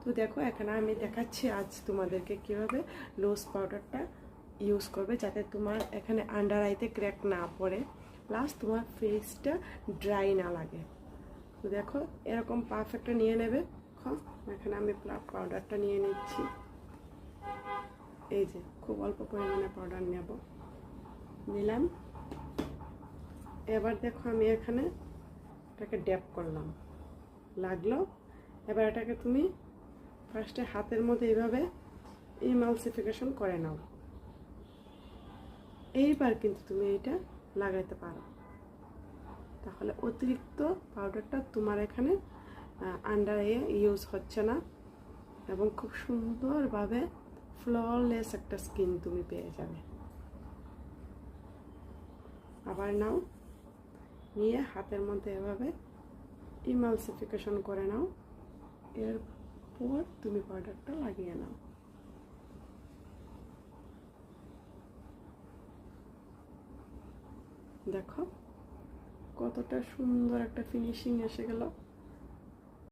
তো দেখো এখানে আমি দেখাচ্ছি আজ তোমাদেরকে কিভাবে লোজ পাউডারটা ইউজ করবে যাতে তোমার এখানে আন্ডার আইতে ক্র্যাক না পড়ে, প্লাস তোমার ফেসটা ড্রাই না লাগে। তো দেখো এরকম পারফেক্টটা নিয়ে নেবে। এখানে আমি পাউডারটা নিয়ে নিচ্ছি। এই যে খুব অল্প পরিমাণে পাউডার নিলাম। এবার দেখো আমি এখানে এটাকে ড্যাপ করলাম, লাগলো। এবার এটাকে তুমি ফার্স্টে হাতের মধ্যে এইভাবে ইমালসিফিকেশন করে নাও। এইবার কিন্তু তুমি এটা লাগাইতে পারো, তাহলে অতিরিক্ত পাউডারটা তোমার এখানে আন্ডার ইউজ হচ্ছে না এবং খুব সুন্দরভাবে ফ্ললেস একটা স্কিন তুমি পেয়ে যাবে। আবার নাও, নিয়ে হাতের মধ্যে এভাবে ইমালসিফিকেশন করে নাও। এরপর তুমি পাউডারটা লাগিয়ে নাও। দেখো কতটা সুন্দর একটা ফিনিশিং এসে গেল।